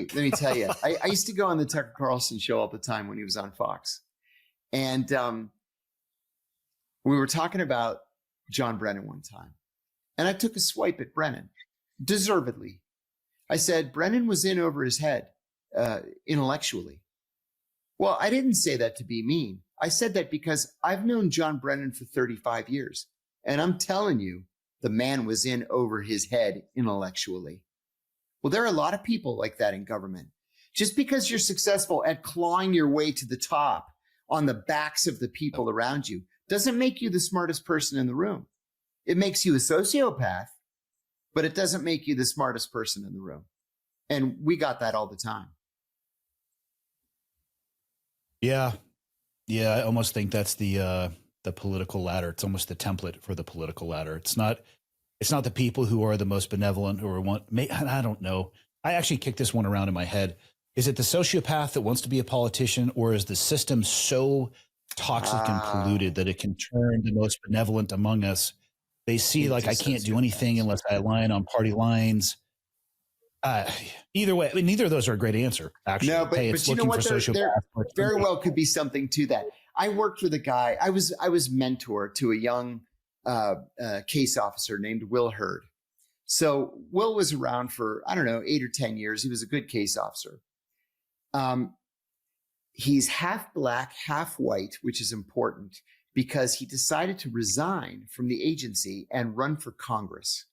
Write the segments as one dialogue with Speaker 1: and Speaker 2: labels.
Speaker 1: me tell you, I used to go on the Tucker Carlson show all the time when he was on Fox. And we were talking about John Brennan one time. And I took a swipe at Brennan, deservedly. I said, Brennan was in over his head intellectually. Well, I didn't say that to be mean. I said that because I've known John Brennan for 35 years. And I'm telling you, the man was in over his head intellectually. Well, there are a lot of people like that in government. Just because you're successful at clawing your way to the top on the backs of the people around you doesn't make you the smartest person in the room. It makes you a sociopath, but it doesn't make you the smartest person in the room. And we got that all the time.
Speaker 2: Yeah. Yeah. I almost think that's the political ladder. It's almost the template for the political ladder. It's not the people who are the most benevolent or I don't know. I actually kicked this one around in my head. Is it the sociopath that wants to be a politician, or is the system so toxic and polluted that it can turn the most benevolent among us? They see like, I can't do anything unless I align on party lines. Either way, I mean, neither of those are a great answer, actually.
Speaker 1: No, but you know what? There very well could be something to that. I worked with a guy. I was mentor to a young case officer named Will Hurd. So Will was around for, 8 or 10 years. He was a good case officer. He's half black, half white, which is important because he decided to resign from the agency and run for Congress.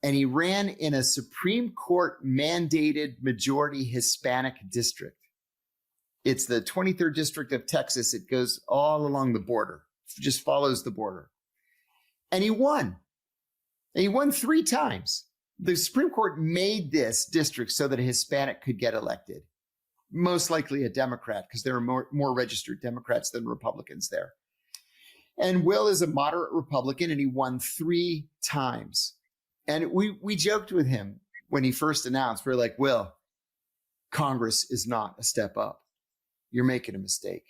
Speaker 1: And he ran in a Supreme Court mandated majority Hispanic district. It's the 23rd District of Texas. It goes all along the border, just follows the border. And he won. And he won 3 times. The Supreme Court made this district so that a Hispanic could get elected. Most likely a Democrat, because there are more registered Democrats than Republicans there. And Will is a moderate Republican, and he won 3 times. And we joked with him when he first announced, we're like, Will, Congress is not a step up. You're making a mistake.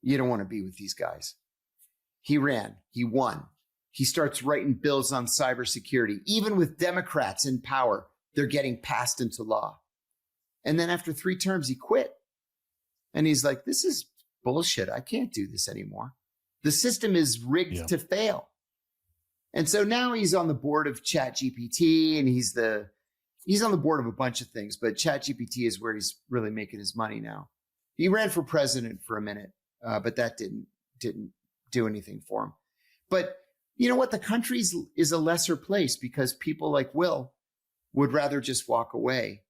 Speaker 1: You don't want to be with these guys. He ran. He won. He starts writing bills on cybersecurity. Even with Democrats in power, they're getting passed into law. And then after 3 terms, he quit. And he's like, this is bullshit. I can't do this anymore. The system is rigged to fail. And so now he's on the board of ChatGPT, and he's on the board of a bunch of things, but ChatGPT is where he's really making his money now. He ran for president for a minute, but that didn't do anything for him. But you know what? The country is a lesser place because people like Will would rather just walk away,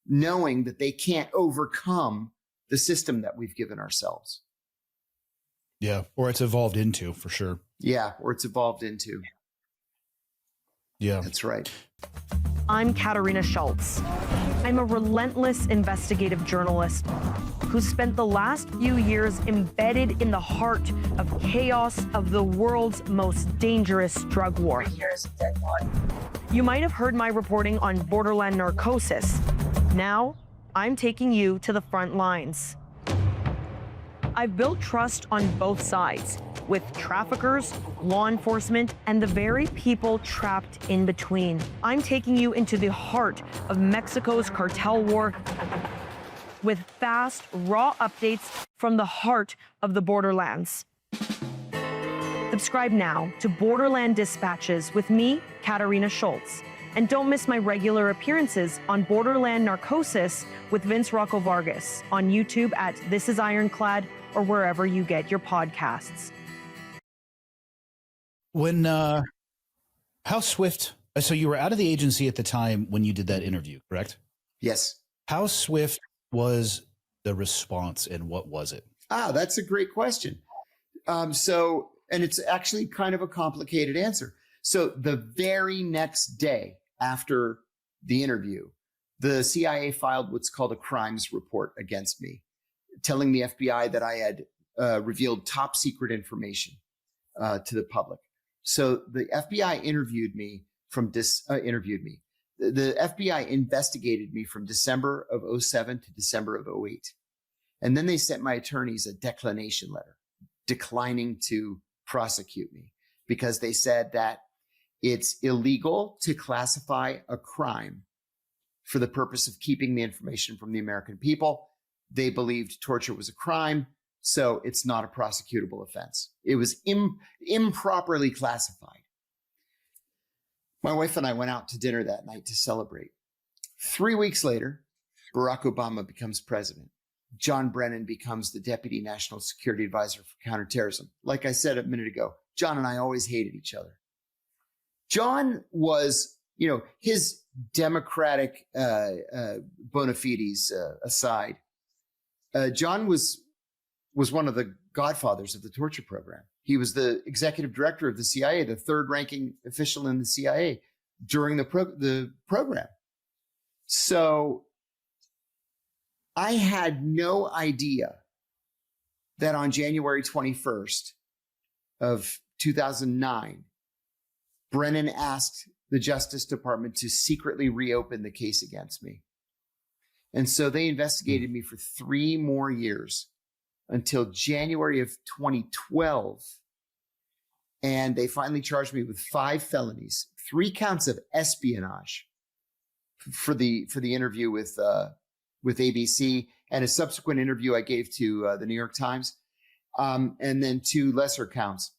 Speaker 1: knowing that they can't overcome the system that we've given ourselves.
Speaker 2: Yeah, or it's evolved into, for sure.
Speaker 1: Yeah, or it's evolved into.
Speaker 2: Yeah,
Speaker 1: that's right.
Speaker 3: I'm Katarina Schultz. I'm a relentless investigative journalist who spent the last few years embedded in the heart of chaos of the world's most dangerous drug war.
Speaker 4: Here's a dead body.
Speaker 3: You might have heard my reporting on Borderland narcosis. Now, I'm taking you to the front lines. I've built trust on both sides, with traffickers, law enforcement, and the very people trapped in between. I'm taking you into the heart of Mexico's cartel war with fast, raw updates from the heart of the Borderlands. Subscribe now to Borderland Dispatches with me, Katarina Schultz. And don't miss my regular appearances on Borderland Narcosis with Vince Rocco Vargas on YouTube at This Is Ironclad or wherever you get your podcasts.
Speaker 2: When, how swift, so you were out of the agency at the time when you did that interview, correct?
Speaker 1: Yes.
Speaker 2: How swift was the response and what was it?
Speaker 1: That's a great question. And it's actually kind of a complicated answer. So the very next day after the interview, the CIA filed what's called a crimes report against me, telling the FBI that I had revealed top secret information to the public. So the FBI interviewed me The FBI investigated me from December of 2007 to December of 2008. And then they sent my attorneys a declination letter declining to prosecute me because they said that it's illegal to classify a crime for the purpose of keeping the information from the American people. They believed torture was a crime, so it's not a prosecutable offense. It was improperly classified. My wife and I went out to dinner that night to celebrate. 3 weeks later, Barack Obama becomes president. John Brennan becomes the Deputy National Security Advisor for Counterterrorism. Like I said a minute ago, John and I always hated each other. John was, his democratic bona fides aside, John was one of the godfathers of the torture program. He was the executive director of the CIA, the third ranking official in the CIA during the program. So I had no idea that on January 21st of 2009, Brennan asked the Justice Department to secretly reopen the case against me. And so they investigated me for 3 more years until January of 2012. And they finally charged me with 5 felonies, 3 counts of espionage for the interview with ABC, and a subsequent interview I gave to the New York Times, and then 2 lesser counts.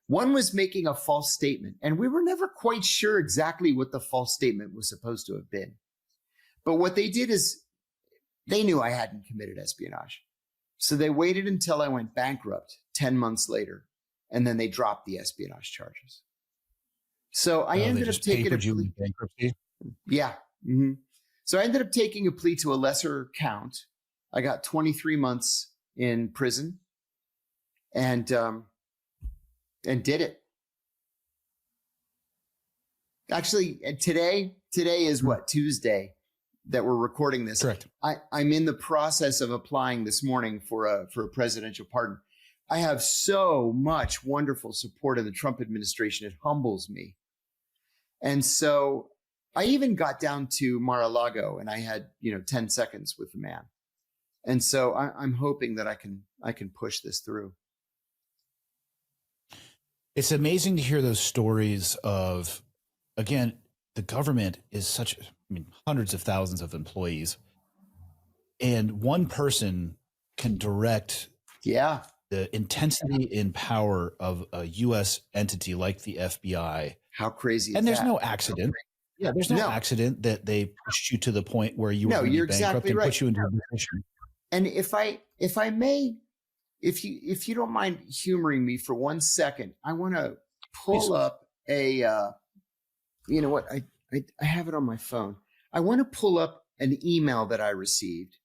Speaker 1: One was making a false statement, and we were never quite sure exactly what the false statement was supposed to have been. But what they did is they knew I hadn't committed espionage. So they waited until I went bankrupt 10 months later, and then they dropped the espionage charges. So I ended up taking a plea.
Speaker 2: Bankruptcy.
Speaker 1: Yeah. Mm-hmm. So I ended up taking a plea to a lesser count. I got 23 months in prison and did it. Actually, today is what, Tuesday that we're recording this.
Speaker 2: Correct.
Speaker 1: I'm in the process of applying this morning for a presidential pardon. I have so much wonderful support in the Trump administration. It humbles me. And so I even got down to Mar-a-Lago and I had, 10 seconds with the man. And so I'm hoping that I can push this through.
Speaker 2: It's amazing to hear those stories of, again, the government is hundreds of thousands of employees, and one person can direct the intensity and power of a U.S. entity like the FBI.
Speaker 1: How crazy is that?
Speaker 2: And there's no accident. Yeah, there's no accident that they pushed you to the point where you were going to be bankrupt
Speaker 1: exactly
Speaker 2: and
Speaker 1: right.
Speaker 2: put you into a position.
Speaker 1: And if I may, if you don't mind humoring me for 1 second, I want to pull up a, you know what? I have it on my phone. I want to pull up an email that I received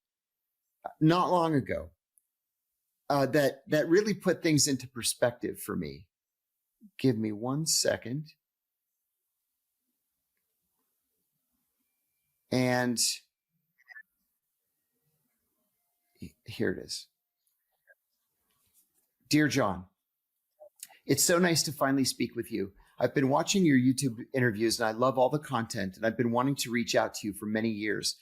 Speaker 1: not long ago that really put things into perspective for me. Give me 1 second. And here it is. Dear John, it's so nice to finally speak with you. I've been watching your YouTube interviews and I love all the content, and I've been wanting to reach out to you for many years.